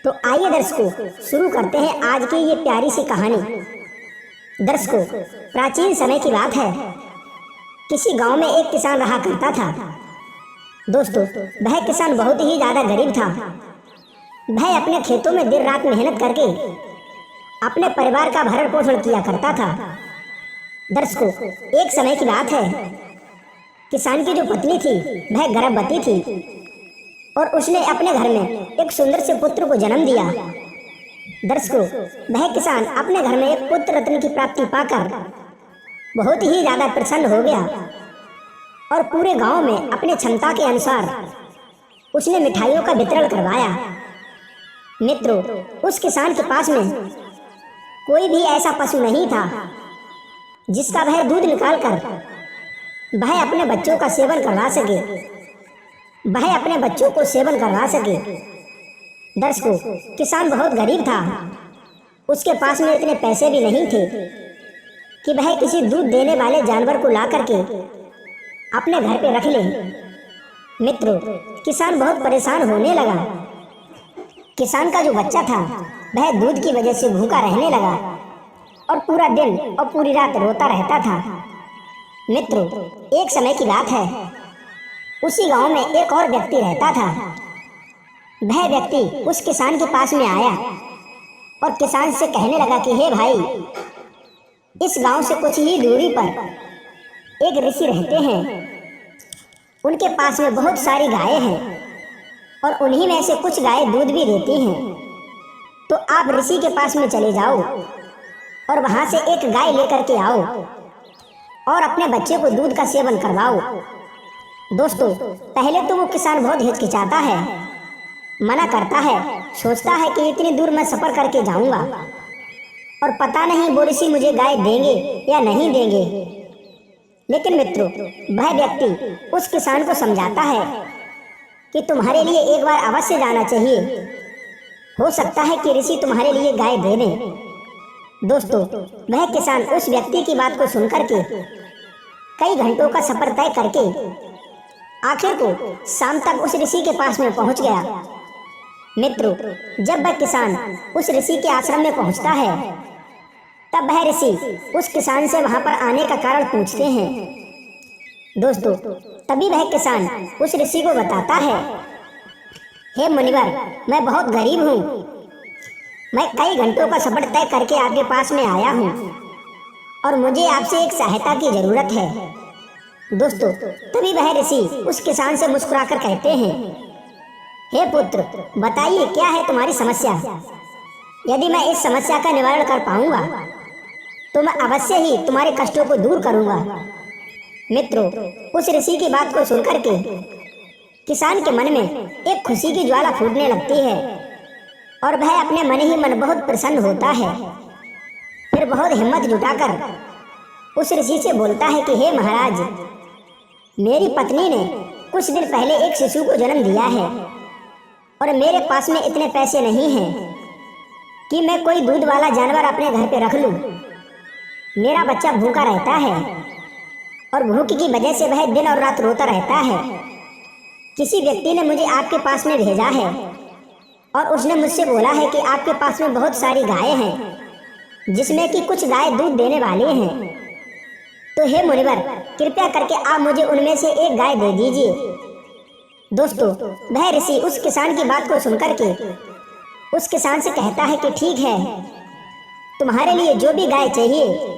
तो आइए दर्शकों, शुरू करते हैं आज की ये प्यारी सी कहानी। दर्शकों, प्राचीन समय की बात है। किसी गांव में एक किसान रहा करता था। दोस्तों, वह किसान बहुत ही ज्यादा गरीब था। वह अपने खेतों में दिन रात मेहनत करके अपने परिवार का भरण पोषण किया करता था। दर्शकों, एक समय की बात है। किसान की जो पत्नी थी वह गर्भवती थी और उसने अपने घर में एक सुंदर से पुत्र को जन्म दिया। दर्शकों, वह किसान अपने घर में एक पुत्र रत्न की प्राप्ति पाकर बहुत ही ज्यादा प्रसन्न हो गया और पूरे गांव में अपने क्षमता के अनुसार उसने मिठाइयों का वितरण करवाया। मित्रों, उस किसान के पास में कोई भी ऐसा पशु नहीं था जिसका वह दूध निकालकर वह अपने बच्चों का सेवन करवा सके, वह अपने बच्चों को सेवन करवा सके। दर्शकों, किसान बहुत गरीब था। उसके पास में इतने पैसे भी नहीं थे कि वह किसी दूध देने वाले जानवर को ला करके अपने घर पे रख ले। मित्रों, किसान बहुत परेशान होने लगा। किसान का जो बच्चा था वह दूध की वजह से भूखा रहने लगा और पूरा दिन और पूरी रात रोता रहता था। मित्रों, एक समय की बात है। उसी गांव में एक और व्यक्ति रहता था। वह व्यक्ति उस किसान के पास में आया और किसान से कहने लगा कि हे भाई, इस गांव से कुछ ही दूरी पर एक ऋषि रहते हैं। उनके पास में बहुत सारी गायें हैं और उन्हीं में से कुछ गायें दूध भी देती हैं। तो आप ऋषि के पास में चले जाओ और वहां से एक गाय लेकर के आओ और अपने बच्चे को दूध का सेवन करवाओ। दोस्तों, पहले तो वो किसान बहुत हिचकिचाता है, मना करता है, सोचता है कि इतनी दूर मैं सफर करके जाऊंगा और पता नहीं वो ऋषि मुझे गाय देंगे या नहीं देंगे। लेकिन मित्रों, वह व्यक्ति उस किसान को समझाता है कि तुम्हारे लिए एक बार अवश्य जाना चाहिए, हो सकता है कि ऋषि तुम्हारे लिए गाय दे दें। दोस्तों, वह किसान उस व्यक्ति की बात को सुनकर के कई घंटों का सफर तय करके आखिर को शाम तक उस ऋषि के पास में पहुंच गया। मित्रों, जब वह किसान उस ऋषि के आश्रम में पहुंचता है तब वह ऋषि उस किसान से वहां पर आने का कारण पूछते हैं। दोस्तों, तभी वह किसान उस ऋषि को बताता है, हे मुनिवर, मैं बहुत गरीब हूँ। मैं कई घंटों का सफर तय करके आपके पास में आया हूँ और मुझे आपसे एक सहायता की जरूरत है। दोस्तों, तभी वह ऋषि उस किसान से मुस्कुराकर कहते हैं, हे पुत्र, बताइए क्या है तुम्हारी समस्या। यदि मैं इस समस्या का निवारण कर पाऊंगा तो मैं अवश्य ही तुम्हारे कष्टों को दूर करूंगा। मित्रों, उस ऋषि की बात को सुनकर के किसान के मन में एक खुशी की ज्वाला फूटने लगती है और वह अपने मन ही मन बहुत प्रसन्न होता है। फिर बहुत हिम्मत जुटाकर उस ऋषि से बोलता है कि हे महाराज, मेरी पत्नी ने कुछ दिन पहले एक शिशु को जन्म दिया है और मेरे पास में इतने पैसे नहीं हैं कि मैं कोई दूध वाला जानवर अपने घर पे रख लूं। मेरा बच्चा भूखा रहता है और भूख की वजह से वह दिन और रात रोता रहता है। किसी व्यक्ति ने मुझे आपके पास में भेजा है और उसने मुझसे बोला है कि आपके पास में बहुत सारी गायें हैं जिसमें कि कुछ गाय दूध देने वाली हैं। तो हे मुनिवर, कृपया करके आप मुझे उनमें से एक गाय दे दीजिए। दोस्तों, वह ऋषि उस किसान की बात को सुनकर के उस किसान से कहता है कि ठीक है, तुम्हारे लिए जो भी गाय चाहिए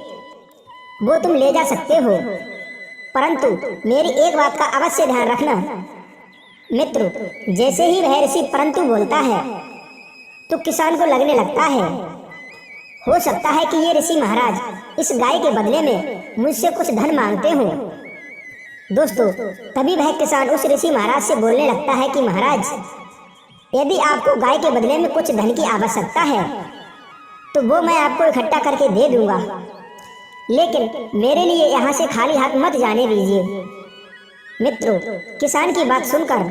वो तुम ले जा सकते हो, परंतु मेरी एक बात का अवश्य ध्यान रखना। मित्रों, जैसे ही वह ऋषि परंतु बोलता है तो किसान को लगने लगता है, हो सकता है कि ये ऋषि महाराज इस गाय के बदले में मुझसे कुछ धन मांगते हो। दोस्तों, तभी वह किसान उस ऋषि महाराज से बोलने लगता है कि महाराज, यदि आपको गाय के बदले में कुछ धन की आवश्यकता है तो वो मैं आपको इकट्ठा करके दे दूंगा, लेकिन मेरे लिए यहाँ से खाली हाथ मत जाने दीजिए। मित्रों, किसान की बात सुनकर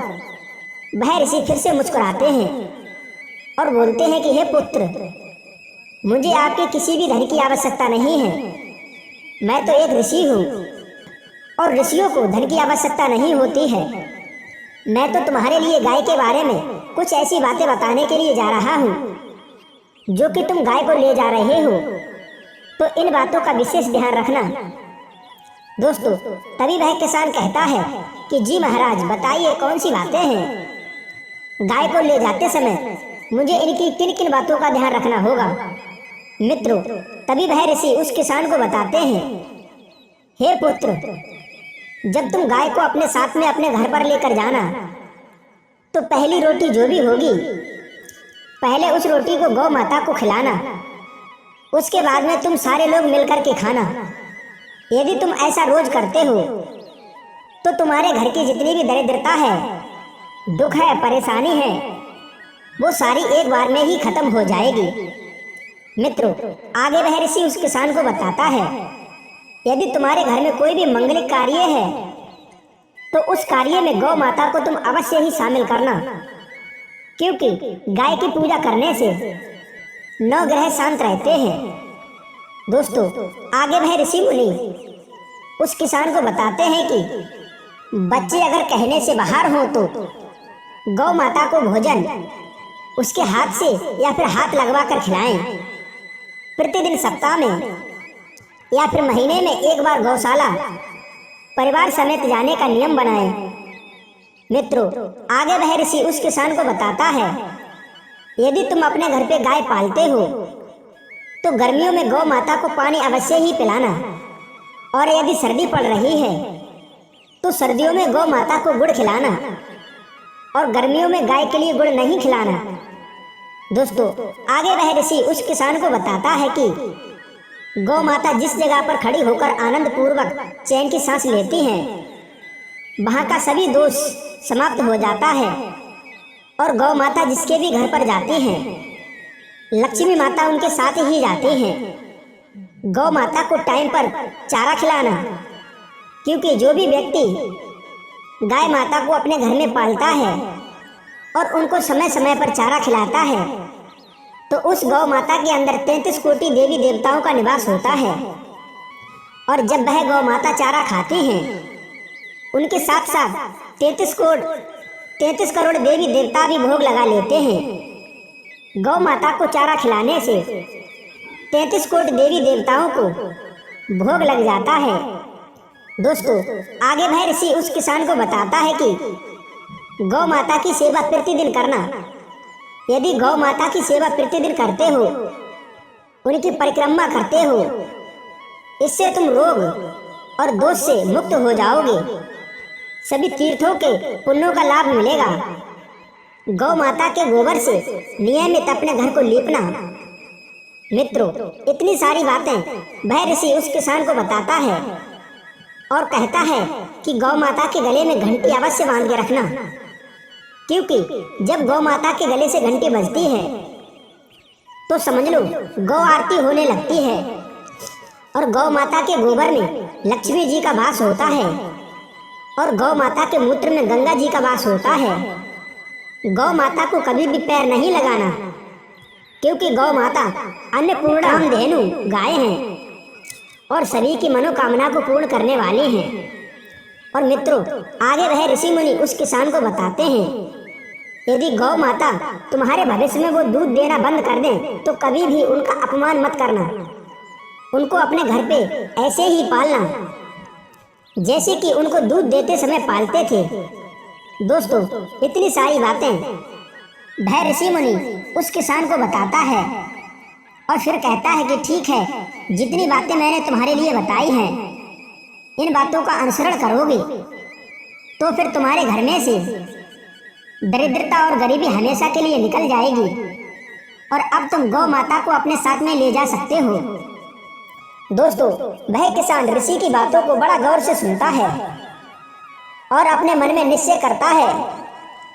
वह ऋषि फिर से मुस्कुराते हैं और बोलते हैं कि हे पुत्र, मुझे आपके किसी भी धन की आवश्यकता नहीं है। मैं तो एक ऋषि हूँ और ऋषियों को धन की आवश्यकता नहीं होती है। मैं तो तुम्हारे लिए गाय के बारे में कुछ ऐसी बातें बताने के लिए जा रहा हूँ जो कि तुम गाय को ले जा रहे हो, तो इन बातों का विशेष ध्यान रखना। दोस्तों, तभी वह किसान कहता है कि जी महाराज, बताइए कौन सी बातें हैं। गाय को ले जाते समय मुझे इनकी किन किन बातों का ध्यान रखना होगा। मित्रों, तभी वह ऋषि उस किसान को बताते हैं, हे पुत्र, जब तुम गाय को अपने साथ में अपने घर पर लेकर जाना, तो पहली रोटी जो भी होगी, पहले उस रोटी को गौ माता को खिलाना। उसके बाद में तुम सारे लोग मिलकर के खाना। यदि तुम ऐसा रोज करते हो तो तुम्हारे घर की जितनी भी दरिद्रता है, दुख है, परेशानी है, वो सारी एक बार में ही खत्म हो जाएगी। मित्रों, आगे वह ऋषि उस किसान को बताता है, यदि तुम्हारे घर में कोई भी मंगलिक कार्य है तो उस कार्य में गौ माता को तुम अवश्य ही शामिल करना, क्योंकि गाय की पूजा करने से 9 ग्रह शांत रहते हैं। दोस्तों, आगे वह ऋषि मुनि उस किसान को बताते हैं कि बच्चे अगर कहने से बाहर हो तो गौ माता को भोजन उसके हाथ से या फिर हाथ लगवा कर खिलाएं। प्रतिदिन सप्ताह में या फिर महीने में एक बार गौशाला परिवार समेत जाने का नियम बनाएं। मित्रों, आगे वह ऋषि उस किसान को बताता है, यदि तुम अपने घर पे गाय पालते हो तो गर्मियों में गौ माता को पानी अवश्य ही पिलाना, और यदि सर्दी पड़ रही है तो सर्दियों में गौ माता को गुड़ खिलाना, और गर्मियों में गाय के लिए गुड़ नहीं खिलाना। दोस्तों, आगे वह ऋषि उस किसान को बताता है कि गौ माता जिस जगह पर खड़ी होकर आनंद पूर्वक चैन की सांस लेती हैं, वहाँ का सभी दोष समाप्त हो जाता है, और गौ माता जिसके भी घर पर जाती हैं, लक्ष्मी माता उनके साथ ही जाती हैं। गौ माता को टाइम पर चारा खिलाना, क्योंकि जो भी व्यक्ति गाय माता को अपने घर में पालता है और उनको समय समय पर चारा खिलाता है, तो उस गौ माता के अंदर 33 कोटि देवी देवताओं का निवास होता है। और जब वह गौ माता चारा खाती हैं, उनके साथ साथ 33 करोड़ देवी देवता भी भोग लगा लेते हैं। गौ माता को चारा खिलाने से 33 कोटि देवी देवताओं को भोग लग जाता है। दोस्तों, आगे वह ऋषि उस किसान को बताता है कि गौ माता की सेवा प्रतिदिन करना। यदि गौ माता की सेवा प्रतिदिन करते हो, उनकी परिक्रमा करते हो, इससे तुम रोग और दोष से मुक्त हो जाओगे। सभी तीर्थों के पुण्यों का लाभ मिलेगा। गौ माता के गोबर से नियमित अपने घर को लीपना। मित्रों, इतनी सारी बातें वह ऋषि उस किसान को बताता है और कहता है कि गौ माता के गले में घंटी अवश्य बांध के रखना, क्योंकि जब गौ माता के गले से घंटी बजती है तो समझ लो गौ आरती होने लगती है, और गौ माता के गोबर में लक्ष्मी जी का वास होता है, और गौ माता के मूत्र में गंगा जी का वास होता है। गौ माता को कभी भी पैर नहीं लगाना, क्योंकि गौ माता अन्नपूर्णा धेनु गाय हैं और सभी की मनोकामना को पूर्ण करने वाली हैं। और मित्रों, आगे वह ऋषि मुनि उस किसान को बताते हैं, यदि गौ माता तुम्हारे भविष्य में वो दूध देना बंद कर दें तो कभी भी उनका अपमान मत करना। उनको अपने घर पे ऐसे ही पालना जैसे कि उनको दूध देते समय पालते थे। दोस्तों, इतनी सारी बातें वह ऋषि मुनि उस किसान को बताता है और फिर कहता है कि ठीक है, जितनी बातें मैंने तुम्हारे लिए बताई हैं, इन बातों का अनुसरण करोगे तो फिर तुम्हारे घर में से दरिद्रता और गरीबी हमेशा के लिए निकल जाएगी, और अब तुम गौ माता को अपने साथ में ले जा सकते हो। दोस्तों, वह किसान ऋषि की बातों को बड़ा गौर से सुनता है और अपने मन में निश्चय करता है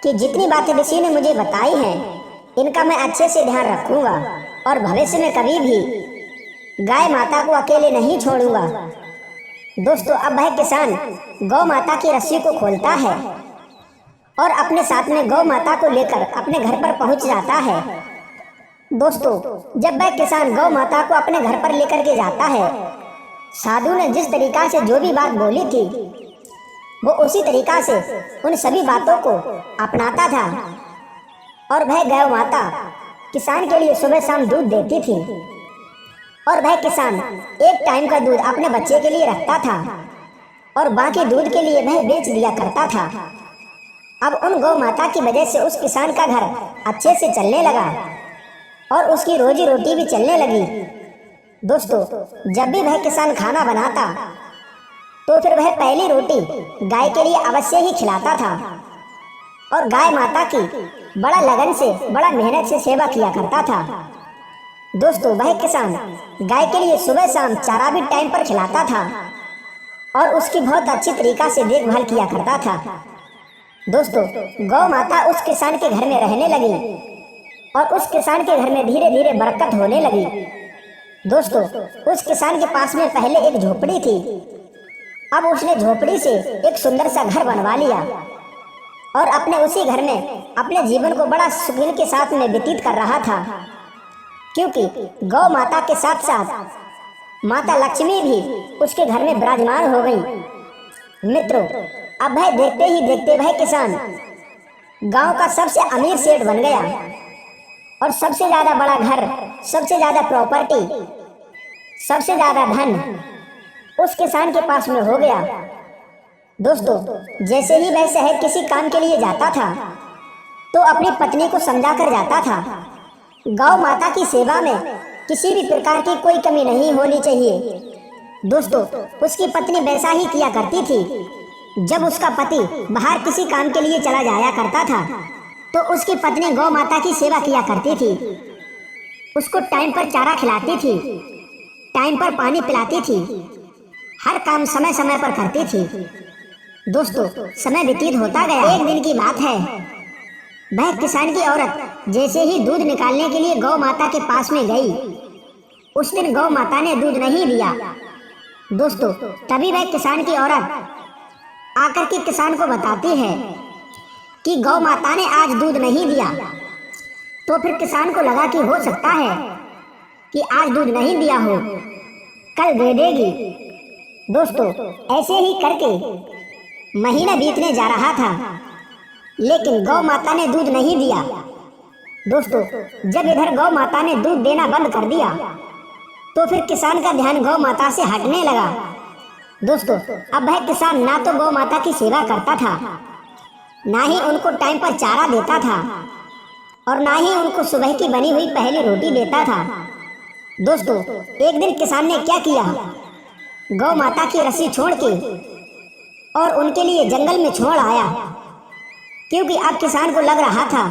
कि जितनी बातें ऋषि ने मुझे बताई हैं, इनका मैं अच्छे से ध्यान रखूंगा और भविष्य में कभी भी गाय माता को अकेले नहीं छोड़ूंगा। दोस्तों, अब वह किसान गौ माता की रस्सी को खोलता है और अपने साथ में गौ माता को लेकर अपने घर पर पहुंच जाता है। दोस्तों, जब वह किसान गौ माता को अपने घर पर लेकर के जाता है, साधु ने जिस तरीका से जो भी बात बोली थी वो उसी तरीका से उन सभी बातों को अपनाता था और वह गौ माता किसान के लिए सुबह शाम दूध देती थी और वह किसान एक टाइम का दूध अपने बच्चे के लिए रखता था और बाकी दूध के लिए वह बेच दिया करता था। अब उन गौ माता की वजह से उस किसान का घर अच्छे से चलने लगा और उसकी रोजी रोटी भी चलने लगी। दोस्तों, जब भी वह किसान खाना बनाता तो फिर वह पहली रोटी गाय के लिए अवश्य ही खिलाता था और गाय माता की बड़ा लगन से, बड़ा मेहनत से सेवा किया करता था। दोस्तों, वह किसान गाय के लिए सुबह शाम चारा भी टाइम पर खिलाता था और उसकी बहुत अच्छी तरीका से देखभाल किया करता था। दोस्तों, गौ माता उस किसान के घर में रहने लगी और उस किसान के घर में धीरे धीरे बरकत होने लगी। दोस्तों, उस किसान के पास में पहले एक झोपड़ी थी। अब उसने झोपड़ी से एक सुंदर सा घर बनवा लिया और अपने उसी घर में अपने जीवन को बड़ा सुकून के साथ में व्यतीत कर रहा था, क्योंकि गौ माता के साथ साथ माता लक्ष्मी भी उसके घर में विराजमान हो गई। मित्रों, अब वह देखते ही देखते वह किसान गांव का सबसे अमीर सेठ बन गया और सबसे ज्यादा बड़ा घर, सबसे ज्यादा प्रॉपर्टी, सबसे ज्यादा धन उस किसान के पास में हो गया। दोस्तों, जैसे ही वह शहर किसी काम के लिए जाता था तो अपनी पत्नी को समझा कर जाता था। गौ माता की सेवा में किसी भी प्रकार की कोई कमी नहीं होनी चाहिए। दोस्तों, उसकी पत्नी वैसा ही किया करती थी। जब उसका पति बाहर किसी काम के लिए चला जाया करता था तो उसकी पत्नी गौ माता की सेवा किया करती थी, उसको टाइम पर चारा खिलाती थी, टाइम पर पानी पिलाती थी, हर काम समय समय पर करती थी। दोस्तों, समय व्यतीत होता गया। एक दिन की बात है, वह किसान की औरत जैसे ही दूध निकालने के लिए गौ माता के पास में गई, उस दिन गौ माता ने दूध नहीं दिया। दोस्तों, तभी वह किसान की औरत आकर के किसान को बताती है कि गौ माता ने आज दूध नहीं दिया। तो फिर किसान को लगा कि हो सकता है कि आज दूध नहीं दिया हो, कल दे देगी। दोस्तों, ऐसे ही करके महीना बीतने जा रहा था, लेकिन गौ माता ने दूध नहीं दिया। दोस्तों, जब इधर गौ माता ने दूध देना बंद कर दिया तो फिर किसान का ध्यान गौ माता से हटने लगा। दोस्तों, अब वह किसान ना तो गौ माता की सेवा करता था, ना ही उनको टाइम पर चारा देता था और ना ही उनको सुबह की बनी हुई पहली रोटी देता था। दोस्तों, एक दिन किसान ने क्या किया, गौ माता की रस्सी छोड़ के और उनके लिए जंगल में छोड़ आया, क्योंकि अब किसान को लग रहा था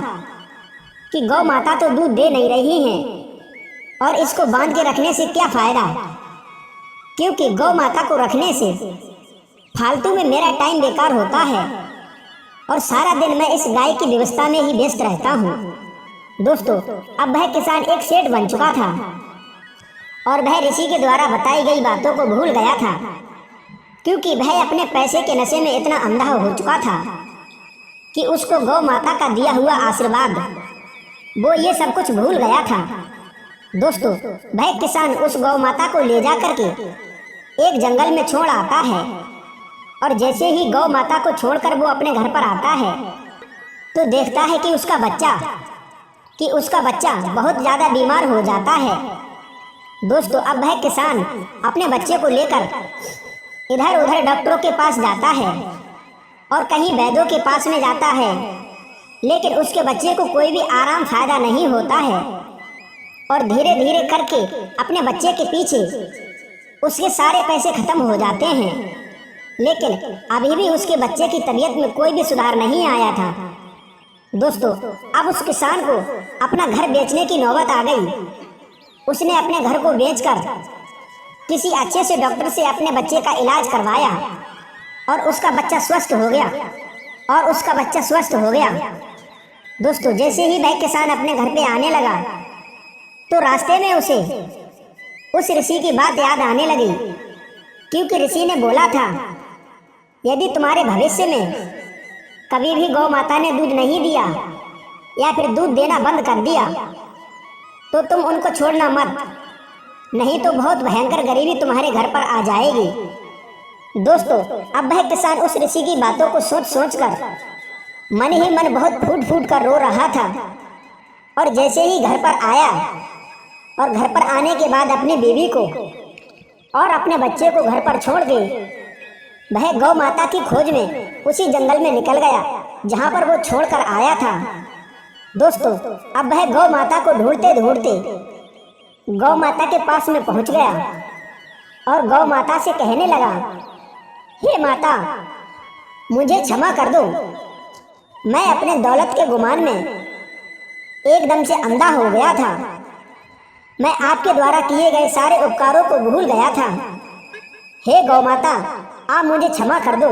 कि गौ माता तो दूध दे नहीं रही हैं और इसको बांध के रखने से क्या फायदा, क्योंकि गौ माता को रखने से फालतू में मेरा टाइम बेकार होता है और सारा दिन मैं इस गाय की व्यवस्था में ही व्यस्त रहता हूँ। दोस्तों, अब वह किसान एक सेठ बन चुका था और वह ऋषि के द्वारा बताई गई बातों को भूल गया था, क्योंकि वह अपने पैसे के नशे में इतना अंधा हो चुका था कि उसको गौ माता का दिया हुआ आशीर्वाद, वो ये सब कुछ भूल गया था। दोस्तों, वह किसान उस गौ माता को ले जा करके एक जंगल में छोड़ आता है और जैसे ही गौ माता को छोड़कर वो अपने घर पर आता है तो देखता है कि उसका बच्चा बहुत ज़्यादा बीमार हो जाता है। दोस्तों, अब वह किसान अपने बच्चे को लेकर इधर उधर डॉक्टरों के पास जाता है और कहीं वैद्यों के पास में जाता है, लेकिन उसके बच्चे को कोई भी आराम फायदा नहीं होता है और धीरे धीरे करके अपने बच्चे के पीछे उसके सारे पैसे खत्म हो जाते हैं, लेकिन अभी भी उसके बच्चे की तबीयत में कोई भी सुधार नहीं आया था। दोस्तों, अब उस किसान को अपना घर बेचने की नौबत आ गई। उसने अपने घर को बेचकर किसी अच्छे से डॉक्टर से अपने बच्चे का इलाज करवाया और उसका बच्चा स्वस्थ हो गया। दोस्तों, जैसे ही वह किसान अपने घर पे आने लगा तो रास्ते में उसे उस ऋषि की बात याद आने लगी, क्योंकि ऋषि ने बोला था, यदि तुम्हारे भविष्य में कभी भी गौ माता ने दूध नहीं दिया या फिर दूध देना बंद कर दिया तो तुम उनको छोड़ना मत, नहीं तो बहुत भयंकर गरीबी तुम्हारे घर पर आ जाएगी। दोस्तों, अब वह किसान उस ऋषि की बातों को सोच सोच कर मन ही मन बहुत फूट फूट कर रो रहा था। और जैसे ही घर पर आया और घर पर आने के बाद अपनी बीवी को और अपने बच्चे को घर पर छोड़ के वह गौ माता की खोज में उसी जंगल में निकल गया जहां पर वो छोड़ कर आया था। दोस्तों, अब वह गौ माता को ढूंढते ढूंढते गौ माता के पास में पहुंच गया और गौ माता से कहने लगा, हे माता, मुझे क्षमा कर दो। मैं अपने दौलत के गुमान में एकदम से अंधा हो गया था। मैं आपके द्वारा किए गए सारे उपकारों को भूल गया था। हे गौ माता, आप मुझे क्षमा कर दो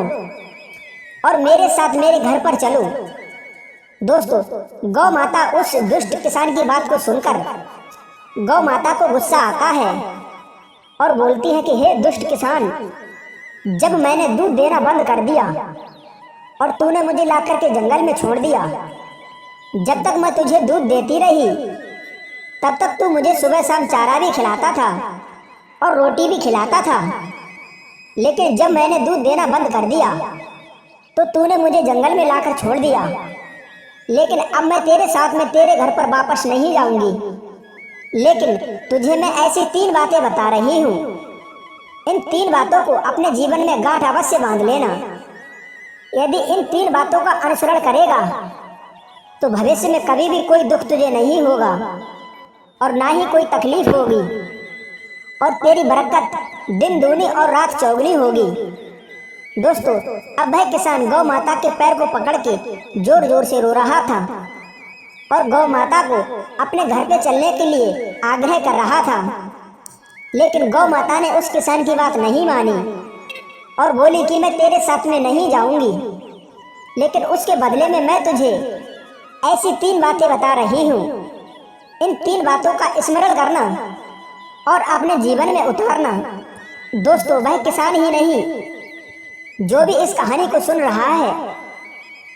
और मेरे साथ मेरे घर पर चलो। दोस्तों, गौ माता उस दुष्ट किसान की बात को सुनकर गौ माता को गुस्सा आता है और बोलती है कि हे दुष्ट किसान, जब मैंने दूध देना बंद कर दिया और तूने मुझे ला करके जंगल में छोड़ दिया, जब तक मैं तुझे दूध देती रही तब तक तू मुझे सुबह शाम चारा भी खिलाता था और रोटी भी खिलाता था। लेकिन जब मैंने दूध देना बंद कर दिया तो तूने मुझे जंगल में लाकर छोड़ दिया। लेकिन अब मैं तेरे साथ में तेरे घर पर वापस नहीं जाऊंगी। लेकिन तुझे मैं ऐसी 3 बातें बता रही हूँ। इन 3 बातों को अपने जीवन में गांठ अवश्य बांध लेना। यदि इन 3 बातों का अनुसरण करेगा तो भविष्य में कभी भी कोई दुख तुझे नहीं होगा और ना ही कोई तकलीफ होगी और तेरी बरकत दिन दूनी और रात चौगुनी होगी। दोस्तों, अब वह किसान गौ माता के पैर को पकड़ के जोर जोर से रो रहा था और गौ माता को अपने घर पे चलने के लिए आग्रह कर रहा था। लेकिन गौ माता ने उस किसान की बात नहीं मानी और बोली कि मैं तेरे साथ में नहीं जाऊंगी, लेकिन उसके बदले में मैं तुझे ऐसी 3 बातें बता रही हूँ। इन 3 बातों का स्मरण करना और अपने जीवन में उतारना। दोस्तों, वह किसान ही नहीं, जो भी इस कहानी को सुन रहा है,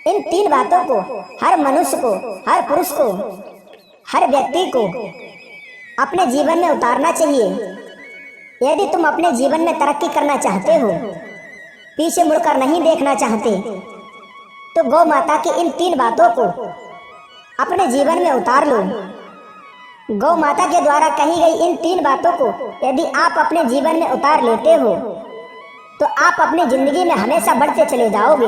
इन 3 बातों को हर मनुष्य को, हर पुरुष को, हर व्यक्ति को अपने जीवन में उतारना चाहिए। यदि तुम अपने जीवन में तरक्की करना चाहते हो, पीछे मुड़कर नहीं देखना चाहते, तो गौ माता की इन 3 बातों को अपने जीवन में उतार लो। गौ माता के द्वारा कही गई इन 3 बातों को यदि आप अपने जीवन में उतार लेते हो तो आप अपनी जिंदगी में हमेशा बढ़ते चले जाओगे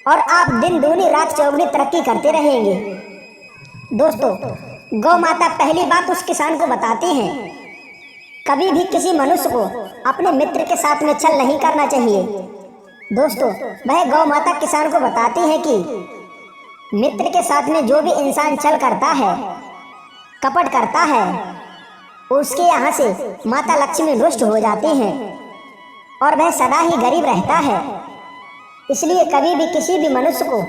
और आप दिन दूनी रात चौगुनी तरक्की करते रहेंगे। दोस्तों, गौ माता पहली बात उस किसान को बताती हैं, कभी भी किसी मनुष्य को अपने मित्र के साथ में छल नहीं करना चाहिए। दोस्तों, वह गौ माता किसान को बताती है कि मित्र के साथ में जो भी इंसान छल करता है, कपट करता है, उसके यहाँ से माता लक्ष्मी रुष्ट हो जाती हैं और वह सदा ही गरीब रहता है। इसलिए कभी भी किसी भी मनुष्य को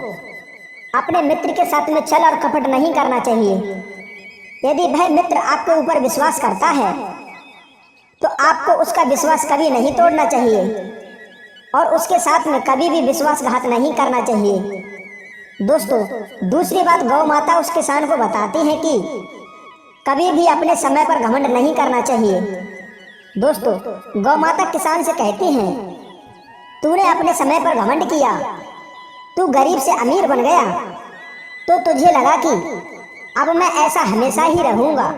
अपने मित्र के साथ में छल और कपट नहीं करना चाहिए। यदि वह मित्र आपके ऊपर विश्वास करता है तो आपको उसका विश्वास कभी नहीं तोड़ना चाहिए और उसके साथ में कभी भी विश्वासघात नहीं करना चाहिए। दोस्तों, दूसरी बात गौ माता उस किसान को बताती है कि कभी भी अपने समय पर घमंड नहीं करना चाहिए। दोस्तों, गौ माता किसान से कहती हैं, तूने अपने समय पर घमंड किया, तू गरीब से अमीर बन गया, तो तुझे लगा कि अब मैं ऐसा हमेशा ही रहूंगा।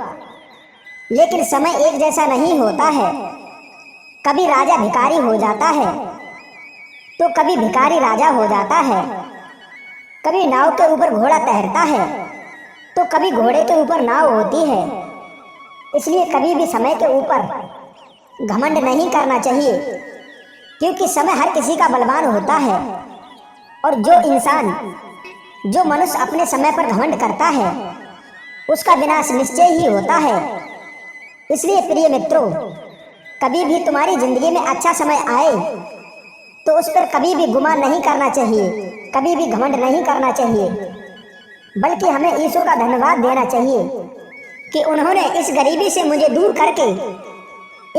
लेकिन समय एक जैसा नहीं होता है। कभी राजा भिखारी हो जाता है तो कभी भिखारी राजा हो जाता है। कभी नाव के ऊपर घोड़ा तैरता है तो कभी घोड़े के ऊपर नाव होती है। इसलिए कभी भी समय के ऊपर घमंड नहीं करना चाहिए, क्योंकि समय हर किसी का बलवान होता है और जो मनुष्य अपने समय पर घमंड करता है उसका विनाश निश्चय ही होता है। इसलिए प्रिय मित्रों, कभी भी तुम्हारी जिंदगी में अच्छा समय आए तो उस पर कभी भी गुमान नहीं करना चाहिए, कभी भी घमंड नहीं करना चाहिए, बल्कि हमें ईश्वर का धन्यवाद देना चाहिए कि उन्होंने इस गरीबी से मुझे दूर करके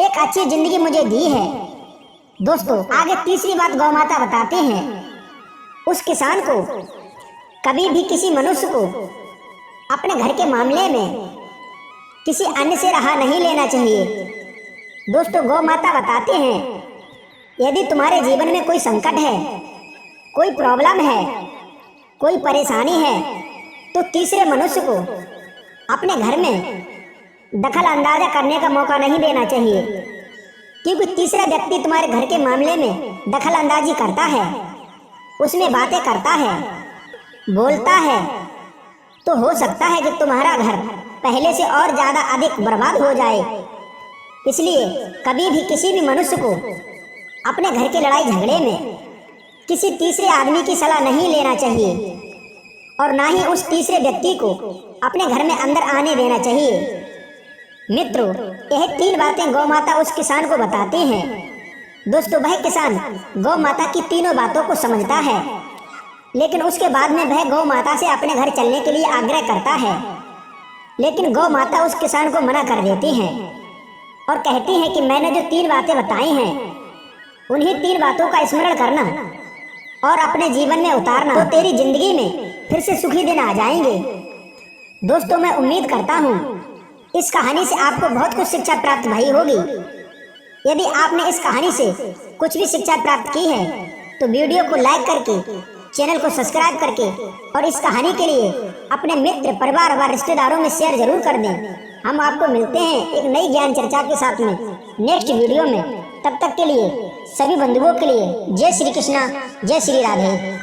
एक अच्छी जिंदगी मुझे दी है। दोस्तों, आगे तीसरी बात गौ माता बताते हैं, उस किसान को कभी भी किसी मनुष्य को अपने घर के मामले में किसी अन्य से रहा नहीं लेना चाहिए। दोस्तों, गौ माता बताते हैं, यदि तुम्हारे जीवन में कोई संकट है, कोई प्रॉब्लम है, कोई परेशानी है, तो तीसरे मनुष्य को अपने घर में दखल अंदाजा करने का मौका नहीं देना चाहिए, क्योंकि तीसरा व्यक्ति तुम्हारे घर के मामले में दखल अंदाजी करता है, उसमें बातें करता है, बोलता है, तो हो सकता है कि तुम्हारा घर पहले से और ज़्यादा अधिक बर्बाद हो जाए। इसलिए कभी भी किसी भी मनुष्य को अपने घर के लड़ाई झगड़े में किसी तीसरे आदमी की सलाह नहीं लेना चाहिए, और ना ही उस तीसरे व्यक्ति को अपने घर में अंदर आने देना चाहिए। मित्रों, यह 3 बातें गौ माता उस किसान को बताती हैं। दोस्तों, वह किसान गौ माता की तीनों बातों को समझता है, लेकिन उसके बाद में वह गौ माता से अपने घर चलने के लिए आग्रह करता है। लेकिन गौ माता उस किसान को मना कर देती हैं और कहती हैं कि मैंने जो 3 बातें बताई हैं, उन्हीं 3 बातों का स्मरण करना और अपने जीवन में उतारना, तो तेरी जिंदगी में फिर से सुखी दिन आ जाएंगे। दोस्तों, मैं उम्मीद करता हूँ इस कहानी से आपको बहुत कुछ शिक्षा प्राप्त भई होगी। यदि आपने इस कहानी से कुछ भी शिक्षा प्राप्त की है तो वीडियो को लाइक करके, चैनल को सब्सक्राइब करके और इस कहानी के लिए अपने मित्र, परिवार व रिश्तेदारों में शेयर जरूर कर दें। हम आपको मिलते हैं एक नई ज्ञान चर्चा के साथ में नेक्स्ट वीडियो में। तब तक के लिए सभी बंधुओं के लिए जय श्री कृष्णा, जय श्री राधे।